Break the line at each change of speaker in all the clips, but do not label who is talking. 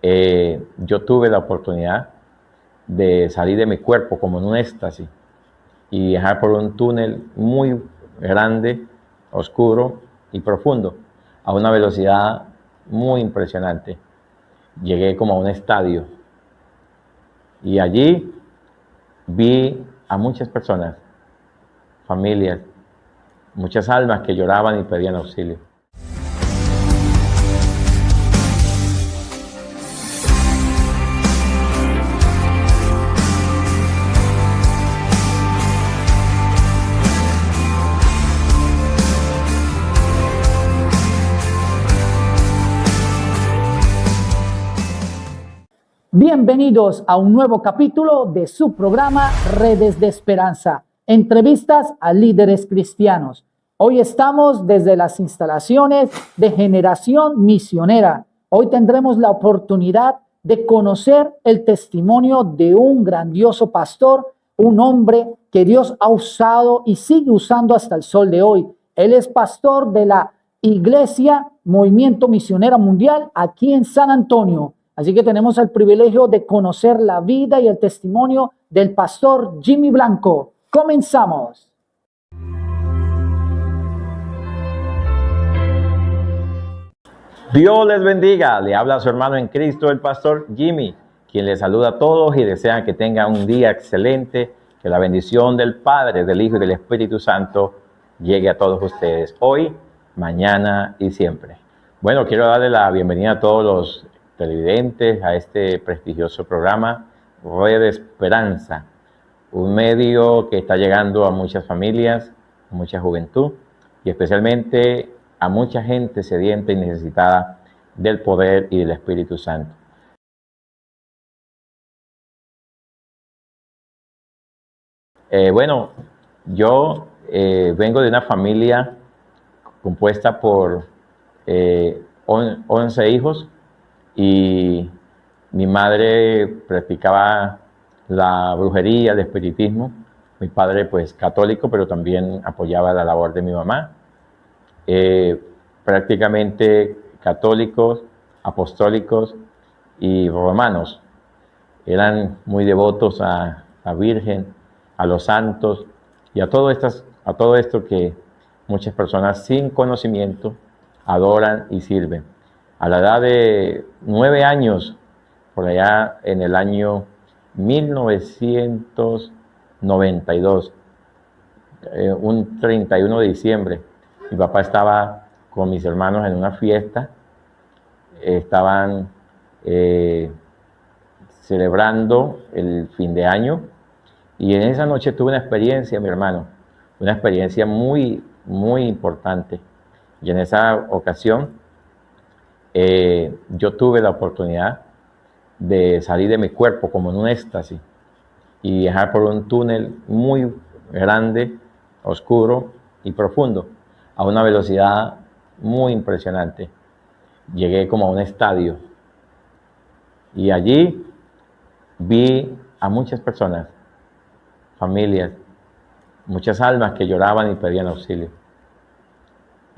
yo tuve la oportunidad de salir de mi cuerpo como en un éxtasis y viajar por un túnel muy grande, oscuro y profundo, a una velocidad muy impresionante. Llegué como a un estadio y allí vi a muchas personas, familias, muchas almas que lloraban y pedían auxilio.
Bienvenidos a un nuevo capítulo de su programa Redes de Esperanza, entrevistas a líderes cristianos. Hoy estamos desde las instalaciones de Generación Misionera. Hoy tendremos la oportunidad de conocer el testimonio de un grandioso pastor, un hombre que Dios ha usado y sigue usando hasta el sol de hoy. Él es pastor de la Iglesia Movimiento Misionera Mundial aquí en San Antonio. Así que tenemos el privilegio de conocer la vida y el testimonio del pastor Jimmy Blanco. Comenzamos.
Dios les bendiga. Le habla a su hermano en Cristo, el pastor Jimmy, quien les saluda a todos y desea que tengan un día excelente, que la bendición del Padre, del Hijo y del Espíritu Santo llegue a todos ustedes, hoy, mañana y siempre. Bueno, quiero darle la bienvenida a todos los televidentes a este prestigioso programa, Red de Esperanza, un medio que está llegando a muchas familias, a mucha juventud y especialmente a mucha gente sedienta y necesitada del poder y del Espíritu Santo. Bueno, yo vengo de una familia compuesta por 11 hijos y mi madre practicaba la brujería, el espiritismo. Mi padre pues católico, pero también apoyaba la labor de mi mamá. Prácticamente católicos, apostólicos y romanos. Eran muy devotos a la Virgen, a los santos y a todo esto que muchas personas sin conocimiento adoran y sirven. A la edad de 9 años, por allá en el año 1992, un 31 de diciembre, mi papá estaba con mis hermanos en una fiesta, estaban celebrando el fin de año y en esa noche tuve una experiencia, mi hermano, una experiencia muy, muy importante. Y en esa ocasión yo tuve la oportunidad de salir de mi cuerpo como en un éxtasis y viajar por un túnel muy grande, oscuro y profundo, a una velocidad muy impresionante. Llegué como a un estadio y allí vi a muchas personas, familias, muchas almas que lloraban y pedían auxilio.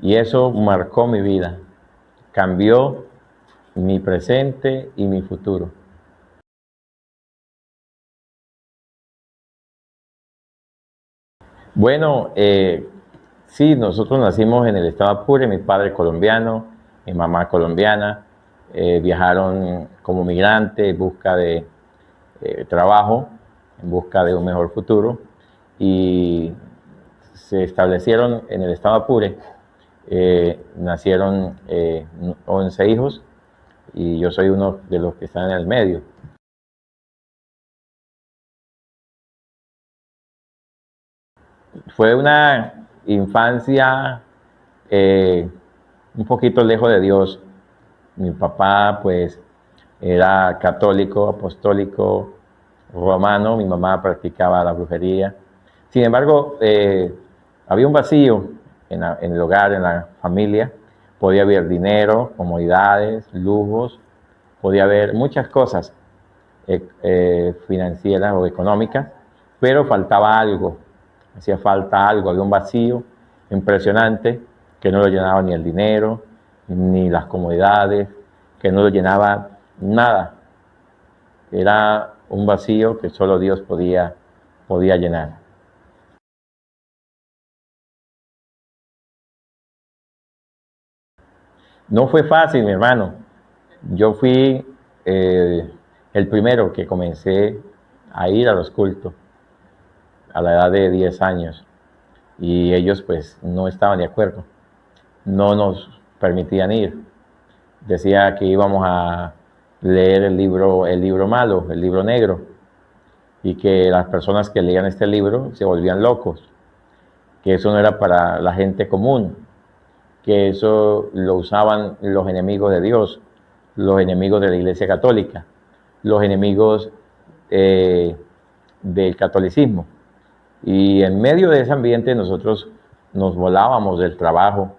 Y eso marcó mi vida, cambió mi presente y mi futuro. Bueno, sí, nosotros nacimos en el estado Apure, mi padre colombiano, mi mamá colombiana, viajaron como migrantes en busca de trabajo, en busca de un mejor futuro y se establecieron en el estado Apure. Nacieron 11 hijos y yo soy uno de los que están en el medio. Fue una infancia un poquito lejos de Dios. Mi papá pues era católico, apostólico, romano, mi mamá practicaba la brujería. Sin embargo, había un vacío en el hogar, en la familia. Podía haber dinero, comodidades, lujos, podía haber muchas cosas financieras o económicas, pero faltaba algo, hacía falta algo, había un vacío impresionante que no lo llenaba ni el dinero, ni las comodidades, que no lo llenaba nada. Era un vacío que solo Dios podía llenar. No fue fácil, mi hermano. Yo fui el primero que comencé a ir a los cultos a la edad de 10 años y ellos pues no estaban de acuerdo, no nos permitían ir. Decía que íbamos a leer el libro malo, el libro negro, y que las personas que leían este libro se volvían locos, que eso no era para la gente común, que eso lo usaban los enemigos de Dios, los enemigos de la Iglesia Católica, los enemigos del catolicismo. Y en medio de ese ambiente nosotros nos volábamos del trabajo,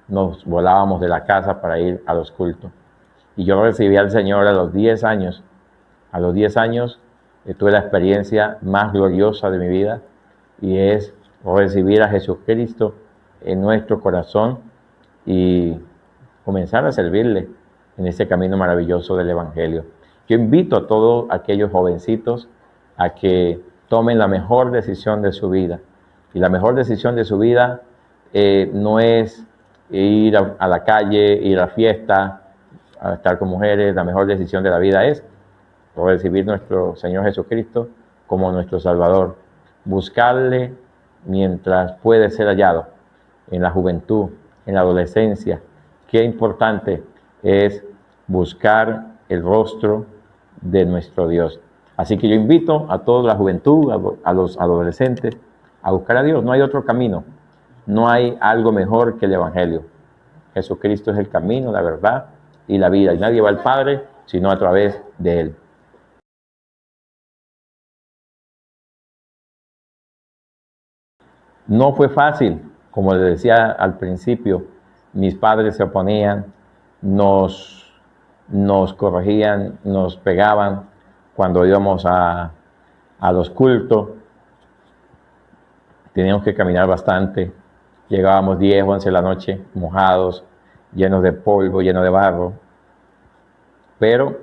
nos volábamos de la casa para ir a los cultos. Y yo recibí al Señor a los 10 años. A los 10 años tuve la experiencia más gloriosa de mi vida y es recibir a Jesucristo en nuestro corazón y comenzar a servirle en ese camino maravilloso del Evangelio. Yo invito a todos aquellos jovencitos a que tomen la mejor decisión de su vida. Y la mejor decisión de su vida no es ir a la calle, ir a fiesta, a estar con mujeres. La mejor decisión de la vida es recibir nuestro Señor Jesucristo como nuestro Salvador. Buscarle mientras puede ser hallado, en la juventud, en la adolescencia. Qué importante es buscar el rostro de nuestro Dios. Así que yo invito a toda la juventud, a los adolescentes, a buscar a Dios. No hay otro camino. No hay algo mejor que el Evangelio. Jesucristo es el camino, la verdad y la vida. Y nadie va al Padre sino a través de Él. No fue fácil, como les decía al principio. Mis padres se oponían, nos corregían, nos pegaban cuando íbamos a los cultos. Teníamos que caminar bastante. Llegábamos 10, 11 de la noche, mojados, llenos de polvo, llenos de barro. Pero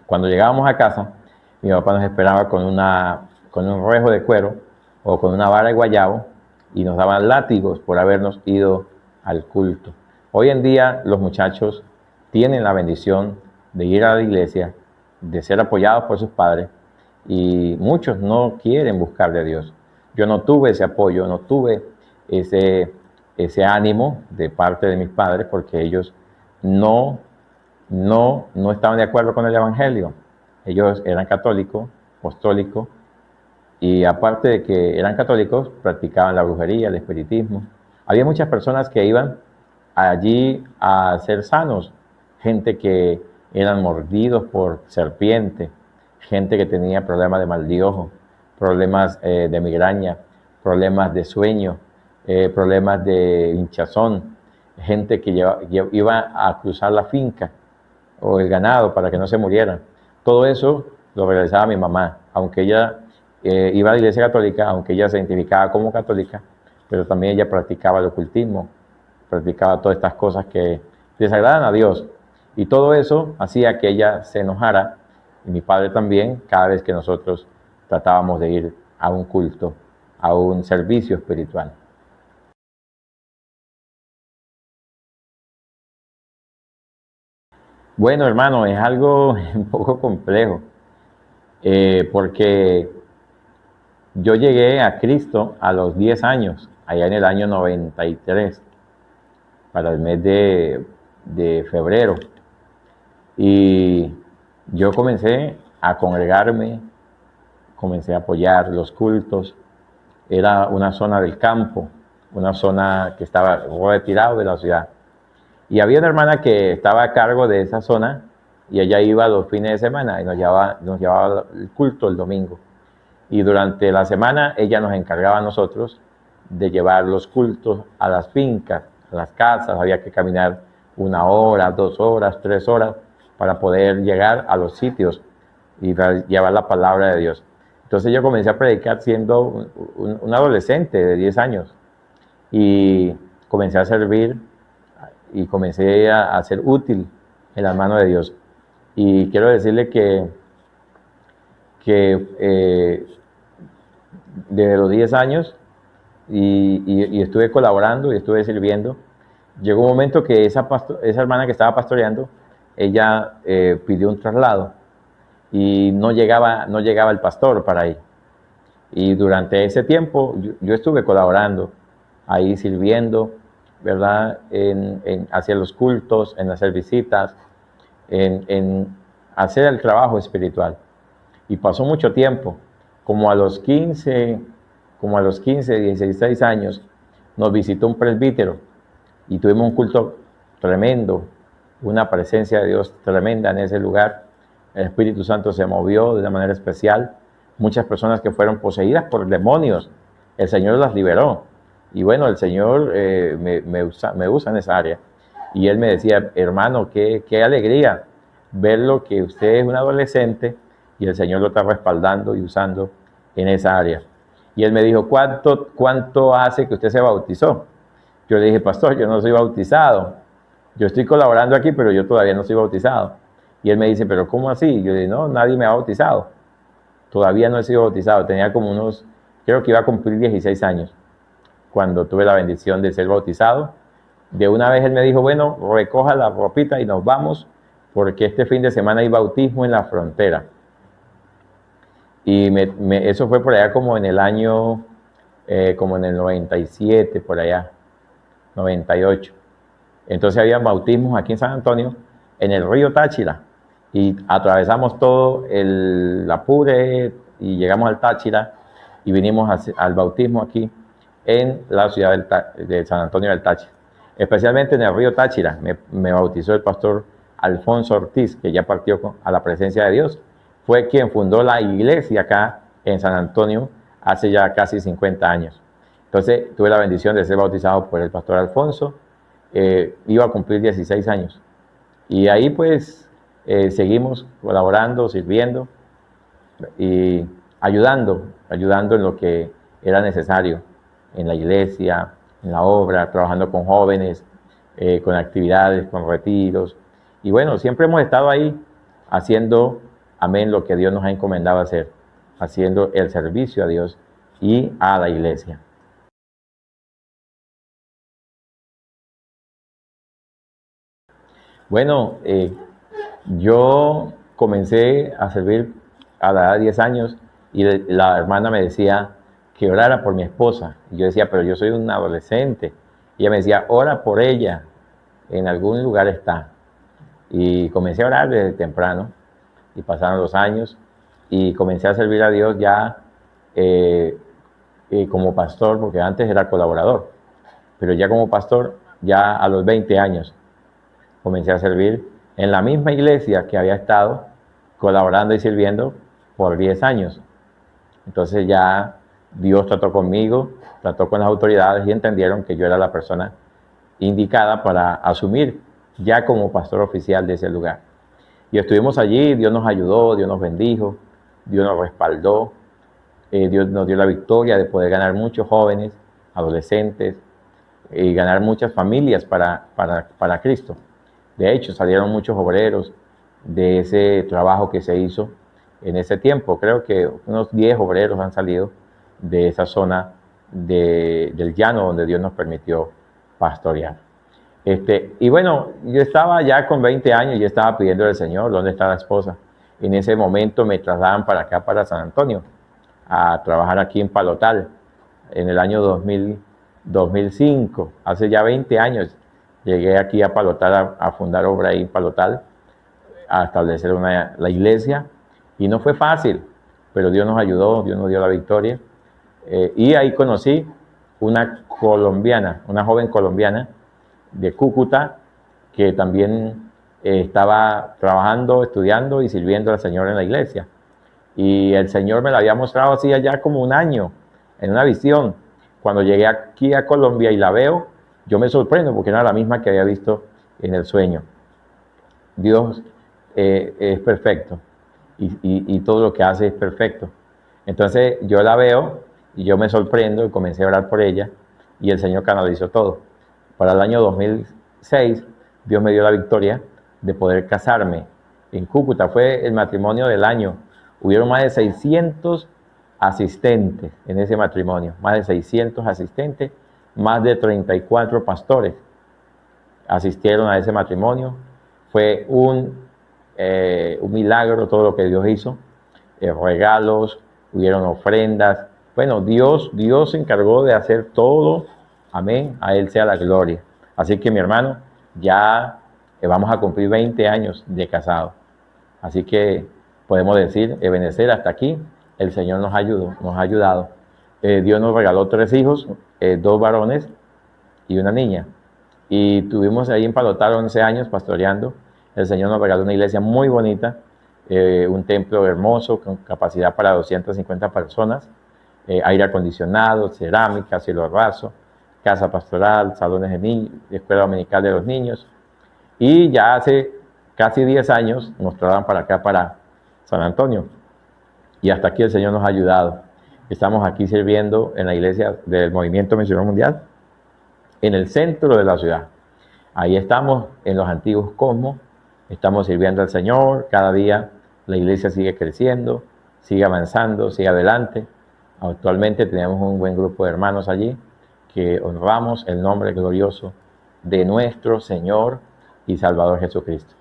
cuando llegábamos a casa, mi papá nos esperaba con un rejo de cuero o con una vara de guayabo y nos daban látigos por habernos ido al culto. Hoy en día los muchachos tienen la bendición de ir a la iglesia, de ser apoyados por sus padres, y muchos no quieren buscar de Dios. Yo no tuve ese apoyo, no tuve ese ánimo de parte de mis padres, porque ellos no estaban de acuerdo con el Evangelio. Ellos eran católicos, apostólicos, y aparte de que eran católicos, practicaban la brujería, el espiritismo. Había muchas personas que iban allí a ser sanos, gente que eran mordidos por serpientes, gente que tenía problemas de mal de ojo, problemas de migraña, problemas de sueño, problemas de hinchazón, gente que iba a cruzar la finca o el ganado para que no se murieran. Todo eso lo realizaba mi mamá, aunque ella iba a la iglesia católica, aunque ella se identificaba como católica, pero también ella practicaba el ocultismo, practicaba todas estas cosas que desagradan a Dios. Y todo eso hacía que ella se enojara, y mi padre también, cada vez que nosotros tratábamos de ir a un culto, a un servicio espiritual. Bueno, hermano, es algo un poco complejo, porque yo llegué a Cristo a los 10 años, allá en el año 93, para el mes de febrero. Y yo comencé a congregarme, comencé a apoyar los cultos. Era una zona del campo, una zona que estaba retirado de la ciudad. Y había una hermana que estaba a cargo de esa zona y ella iba los fines de semana y nos llevaba el culto el domingo. Y durante la semana ella nos encargaba a nosotros de llevar los cultos a las fincas, a las casas. Había que caminar 1 hora, 2 horas, 3 horas para poder llegar a los sitios y llevar la palabra de Dios. Entonces yo comencé a predicar siendo un adolescente de 10 años y comencé a servir y comencé a ser útil en las manos de Dios. Y quiero decirle que desde los 10 años y estuve colaborando y estuve sirviendo. Llegó un momento que esa hermana que estaba pastoreando, ella pidió un traslado y no llegaba el pastor para ir. Y durante ese tiempo yo estuve colaborando, ahí sirviendo, ¿verdad? Hacia los cultos, en hacer visitas, en hacer el trabajo espiritual. Y pasó mucho tiempo, como a los 15, 16 años, nos visitó un presbítero y tuvimos un culto tremendo, una presencia de Dios tremenda en ese lugar. El Espíritu Santo se movió de una manera especial. Muchas personas que fueron poseídas por demonios, el Señor las liberó. Y bueno, el Señor me usa en esa área. Y él me decía, hermano, qué alegría verlo que usted es un adolescente y el Señor lo está respaldando y usando en esa área. Y él me dijo, ¿cuánto hace que usted se bautizó? Yo le dije, pastor, yo no soy bautizado. Yo estoy colaborando aquí, pero yo todavía no soy bautizado. Y él me dice, ¿pero cómo así? Yo le dije, no, nadie me ha bautizado. Todavía no he sido bautizado. Tenía como creo que iba a cumplir 16 años cuando tuve la bendición de ser bautizado. De una vez él me dijo, bueno, recoja la ropita y nos vamos, porque este fin de semana hay bautismo en la frontera. Y eso fue por allá como en el año, como en el 97, por allá, 98. Entonces había bautismos aquí en San Antonio, en el río Táchira, y atravesamos todo el Apure y llegamos al Táchira y vinimos al bautismo aquí en la ciudad de San Antonio del Táchira. Especialmente en el río Táchira me bautizó el pastor Alfonso Ortiz, que ya partió a la presencia de Dios. Fue quien fundó la iglesia acá en San Antonio hace ya casi 50 años. Entonces tuve la bendición de ser bautizado por el pastor Alfonso. Iba a cumplir 16 años. Y ahí pues seguimos colaborando, sirviendo y ayudando en lo que era necesario, en la iglesia, en la obra, trabajando con jóvenes, con actividades, con retiros. Y bueno, siempre hemos estado ahí haciendo, amén, lo que Dios nos ha encomendado hacer, haciendo el servicio a Dios y a la iglesia. Bueno, yo comencé a servir a la edad de 10 años y la hermana me decía que orara por mi esposa. Y yo decía, pero yo soy un adolescente. Y ella me decía, ora por ella, en algún lugar está. Y comencé a orar desde temprano y pasaron los años y comencé a servir a Dios ya como pastor, porque antes era colaborador, pero ya como pastor, ya a los 20 años comencé a servir en la misma iglesia que había estado colaborando y sirviendo por 10 años. Entonces ya Dios trató conmigo, trató con las autoridades y entendieron que yo era la persona indicada para asumir ya como pastor oficial de ese lugar. Y estuvimos allí, Dios nos ayudó, Dios nos bendijo, Dios nos respaldó, Dios nos dio la victoria de poder ganar muchos jóvenes, adolescentes y ganar muchas familias para Cristo. De hecho, salieron muchos obreros de ese trabajo que se hizo en ese tiempo. Creo que unos 10 obreros han salido de esa zona del llano donde Dios nos permitió pastorear. Y bueno, yo estaba ya con 20 años y estaba pidiendo al Señor, ¿dónde está la esposa? Y en ese momento me trasladan para acá, para San Antonio, a trabajar aquí en Palotal, en el año 2005, hace ya 20 años. Llegué aquí a Palotal a fundar obra ahí en Palotal, a establecer la iglesia, y no fue fácil, pero Dios nos ayudó, Dios nos dio la victoria. Y ahí conocí una colombiana, una joven colombiana de Cúcuta, que también estaba trabajando, estudiando y sirviendo al Señor en la iglesia. Y el Señor me la había mostrado así allá como un año, en una visión. Cuando llegué aquí a Colombia y la veo, yo me sorprendo porque era la misma que había visto en el sueño. Dios es perfecto y todo lo que hace es perfecto. Entonces yo la veo y yo me sorprendo y comencé a orar por ella y el Señor canalizó todo. Para el año 2006, Dios me dio la victoria de poder casarme en Cúcuta. Fue el matrimonio del año. Hubieron más de 600 asistentes en ese matrimonio, más de 600 asistentes, más de 34 pastores asistieron a ese matrimonio. Fue un milagro todo lo que Dios hizo. Regalos, hubieron ofrendas. Bueno, Dios se encargó de hacer todo. Amén. A Él sea la gloria. Así que mi hermano, ya vamos a cumplir 20 años de casado. Así que podemos decir, Ebenezer, hasta aquí, el Señor nos ayudó, nos ha ayudado. Dios nos regaló 3 hijos, 2 varones y una niña. Y tuvimos ahí en Palotar 11 años pastoreando. El Señor nos regaló una iglesia muy bonita, un templo hermoso con capacidad para 250 personas, aire acondicionado, cerámica, cielo raso, casa pastoral, salones de niños, escuela dominical de los niños. Y ya hace casi 10 años nos trasladan para acá, para San Antonio. Y hasta aquí el Señor nos ha ayudado. Estamos aquí sirviendo en la iglesia del Movimiento Misionero Mundial, en el centro de la ciudad. Ahí estamos en los antiguos Cosmos, estamos sirviendo al Señor. Cada día la iglesia sigue creciendo, sigue avanzando, sigue adelante. Actualmente tenemos un buen grupo de hermanos allí que honramos el nombre glorioso de nuestro Señor y Salvador Jesucristo.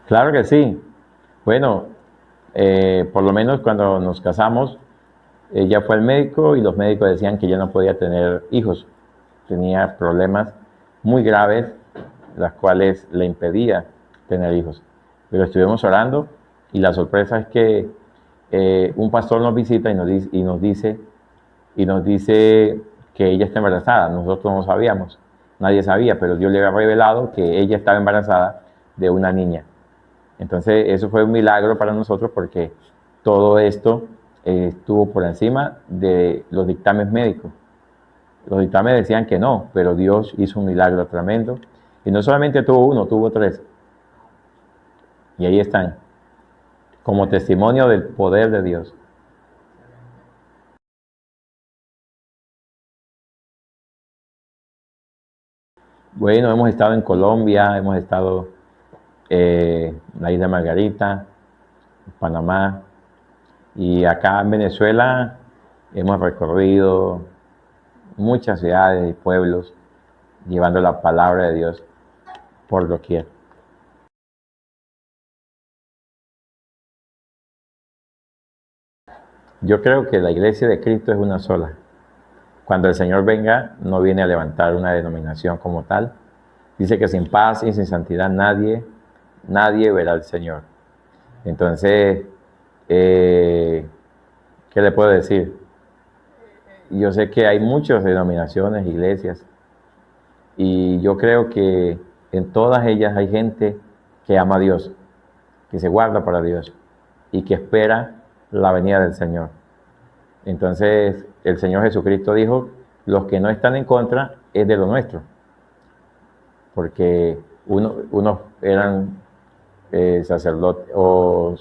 Claro que sí. Bueno, por lo menos cuando nos casamos, ella fue al médico y los médicos decían que ya no podía tener hijos. Tenía problemas muy graves, las cuales le impedía tener hijos. Pero estuvimos orando y la sorpresa es que un pastor nos visita y nos dice que ella está embarazada. Nosotros no sabíamos, nadie sabía, pero Dios le había revelado que ella estaba embarazada de una niña. Entonces eso fue un milagro para nosotros porque todo esto estuvo por encima de los dictámenes médicos. Los dictámenes decían que no, pero Dios hizo un milagro tremendo. Y no solamente tuvo uno, tuvo 3. Y ahí están, como testimonio del poder de Dios. Bueno, hemos estado en Colombia, hemos estado en la isla Margarita, Panamá, y acá en Venezuela hemos recorrido muchas ciudades y pueblos llevando la palabra de Dios por doquier. Yo creo que la iglesia de Cristo es una sola. Cuando el Señor venga, no viene a levantar una denominación como tal. Dice que sin paz y sin santidad nadie verá al Señor. Entonces, ¿qué le puedo decir? Yo sé que hay muchas denominaciones, iglesias, y yo creo que en todas ellas hay gente que ama a Dios, que se guarda para Dios y que espera la venida del Señor. Entonces, el Señor Jesucristo dijo, los que no están en contra es de lo nuestro, porque unos eran sacerdotes o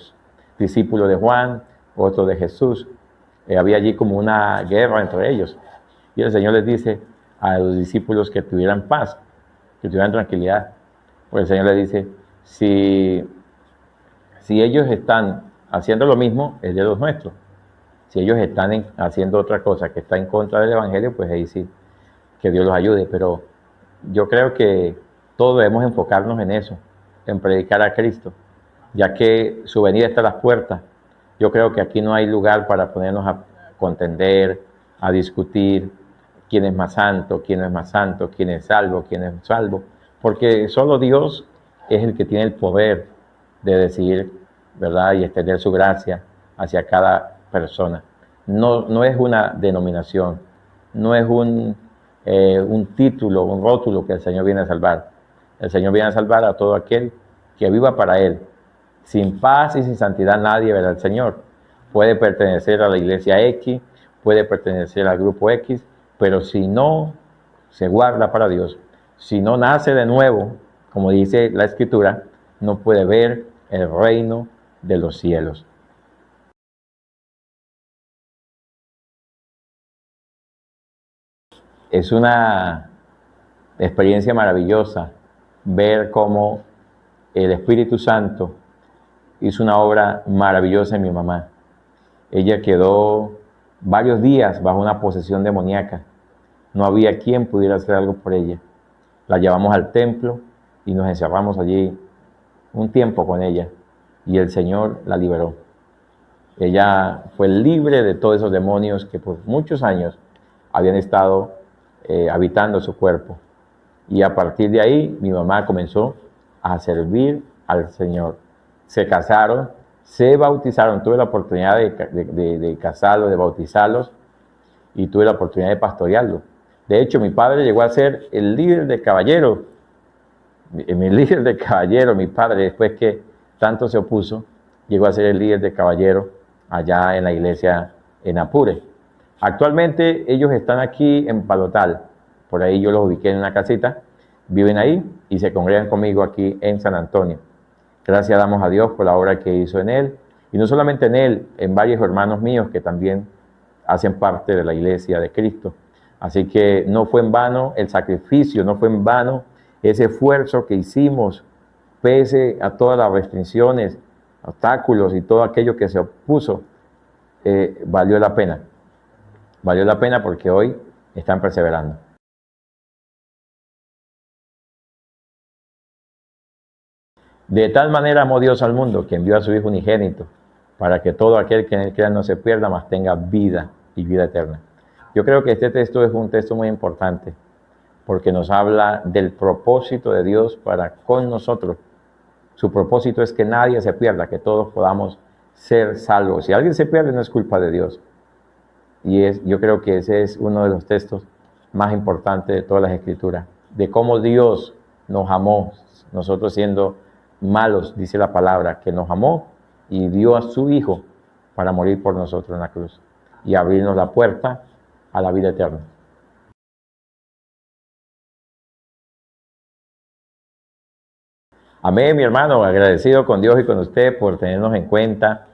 discípulos de Juan, otros de Jesús. Había allí como una guerra entre ellos. Y el Señor les dice a los discípulos que tuvieran paz, que tuvieran tranquilidad. Porque el Señor les dice, si ellos están haciendo lo mismo, es de los nuestros. Si ellos están haciendo otra cosa que está en contra del Evangelio, pues ahí sí, que Dios los ayude. Pero yo creo que todos debemos enfocarnos en eso, en predicar a Cristo, ya que su venida está a las puertas. Yo creo que aquí no hay lugar para ponernos a contender, a discutir quién es más santo, quién no es más santo, quién es salvo, quién es salvo, porque solo Dios es el que tiene el poder de decidir, ¿verdad? Y extender su gracia hacia cada persona. No es una denominación, no es un título, un rótulo que el Señor viene a salvar. El Señor viene a salvar a todo aquel que viva para Él. Sin paz y sin santidad nadie verá al Señor. Puede pertenecer a la iglesia X, puede pertenecer al grupo X, pero si no se guarda para Dios, si no nace de nuevo, como dice la Escritura, no puede ver el reino de los cielos. Es una experiencia maravillosa ver cómo el Espíritu Santo hizo una obra maravillosa en mi mamá. Ella quedó varios días bajo una posesión demoníaca. No había quien pudiera hacer algo por ella. La llevamos al templo y nos encerramos allí un tiempo con ella y el Señor la liberó. Ella fue libre de todos esos demonios que por muchos años habían estado habitando su cuerpo. Y a partir de ahí mi mamá comenzó a servir al Señor. Se casaron, se bautizaron. Tuve la oportunidad de casarlos, de bautizarlos, y tuve la oportunidad de pastorearlos. De hecho, mi padre llegó a ser el líder de caballeros. Mi líder de caballeros, mi padre, después que tanto se opuso, llegó a ser el líder de caballeros allá en la iglesia en Apure. Actualmente ellos están aquí en Palotal. Por ahí yo los ubiqué en una casita, viven ahí y se congregan conmigo aquí en San Antonio. Gracias damos a Dios por la obra que hizo en él, y no solamente en él, en varios hermanos míos que también hacen parte de la iglesia de Cristo. Así que no fue en vano el sacrificio, no fue en vano ese esfuerzo que hicimos, pese a todas las restricciones, obstáculos y todo aquello que se opuso, valió la pena. Valió la pena porque hoy están perseverando. De tal manera amó Dios al mundo que envió a su Hijo unigénito, para que todo aquel que en él crea no se pierda, mas tenga vida y vida eterna. Yo creo que este texto es un texto muy importante, porque nos habla del propósito de Dios para con nosotros. Su propósito es que nadie se pierda, que todos podamos ser salvos. Si alguien se pierde, no es culpa de Dios. Y yo creo que ese es uno de los textos más importantes de todas las Escrituras, de cómo Dios nos amó, nosotros siendo malos, dice la palabra, que nos amó y dio a su Hijo para morir por nosotros en la cruz y abrirnos la puerta a la vida eterna. Amén, mi hermano, agradecido con Dios y con usted por tenernos en cuenta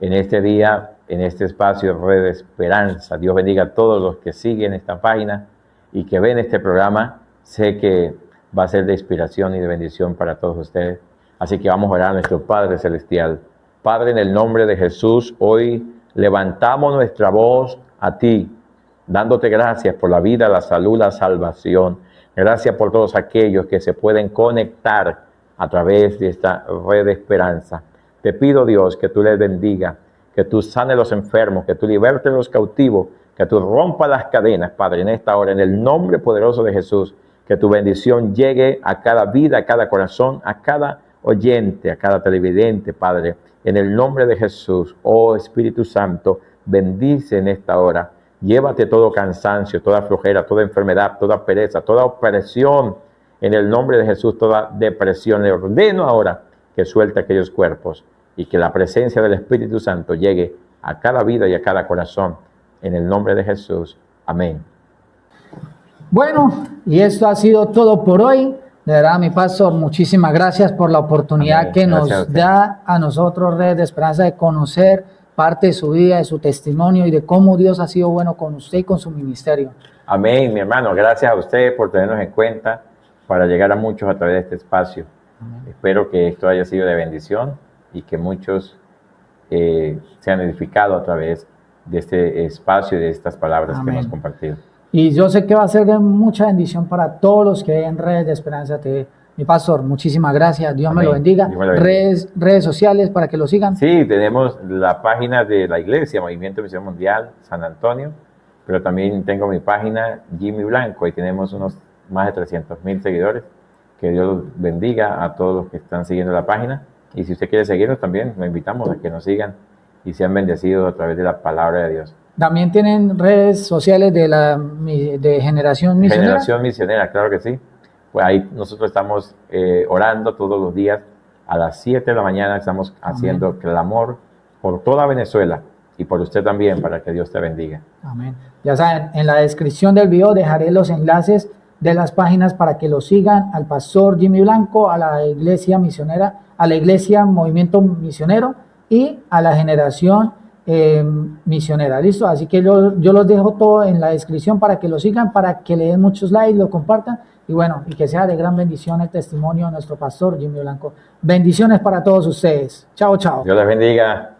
en este día, en este espacio Red de Esperanza. Dios bendiga a todos los que siguen esta página y que ven este programa. Sé que va a ser de inspiración y de bendición para todos ustedes. Así que vamos a orar a nuestro Padre Celestial. Padre, en el nombre de Jesús, hoy levantamos nuestra voz a ti, dándote gracias por la vida, la salud, la salvación. Gracias por todos aquellos que se pueden conectar a través de esta red de esperanza. Te pido, Dios, que tú les bendiga, que tú sanes a los enfermos, que tú libertes a los cautivos, que tú rompas las cadenas, Padre, en esta hora, en el nombre poderoso de Jesús. Que tu bendición llegue a cada vida, a cada corazón, a cada oyente, a cada televidente, Padre, en el nombre de Jesús. Oh Espíritu Santo, bendice en esta hora. Llévate todo cansancio, toda flojera, toda enfermedad, toda pereza, toda opresión, en el nombre de Jesús, toda depresión. Le ordeno ahora que suelte aquellos cuerpos y que la presencia del Espíritu Santo llegue a cada vida y a cada corazón, en el nombre de Jesús. Amén.
Bueno, y esto ha sido todo por hoy. De verdad, mi pastor, muchísimas gracias por la oportunidad
Amén.
que
Gracias
nos da a nosotros, Red de Esperanza, de conocer parte de su vida, de su testimonio y de cómo Dios ha sido bueno con usted y con su ministerio.
Amén, mi hermano. Gracias a usted por tenernos en cuenta para llegar a muchos a través de este espacio. Amén. Espero que esto haya sido de bendición y que muchos sean edificados a través de este espacio y de estas palabras Amén. Que hemos compartido.
Y yo sé que va a ser de mucha bendición para todos los que ven Redes de Esperanza TV. Mi pastor, muchísimas gracias. Dios Amén. Me lo bendiga. Dios me lo bendiga. Redes sociales para que lo sigan.
Sí, tenemos la página de la iglesia, Movimiento Misión Mundial San Antonio, pero también tengo mi página Jimmy Blanco y tenemos unos más de 300,000 seguidores. Que Dios los bendiga a todos los que están siguiendo la página. Y si usted quiere seguirnos también, lo invitamos a que nos sigan y sean bendecidos a través de la palabra de Dios.
¿También tienen redes sociales de Generación Misionera?
Generación Misionera, claro que sí. Pues ahí nosotros estamos orando todos los días a las 7 de la mañana. Estamos haciendo Amén. Clamor por toda Venezuela y por usted también, para que Dios te bendiga. Amén.
Ya saben, en la descripción del video dejaré los enlaces de las páginas para que lo sigan al pastor Jimmy Blanco, a la iglesia misionera, a la iglesia Movimiento Misionero y a la Generación Misionera. ¿Listo? Así que yo los dejo todo en la descripción para que lo sigan, para que le den muchos likes, lo compartan Y bueno, y que sea de gran bendición el testimonio de nuestro pastor Jimmy Blanco. Bendiciones para todos ustedes. Chao, chao.
Dios les bendiga.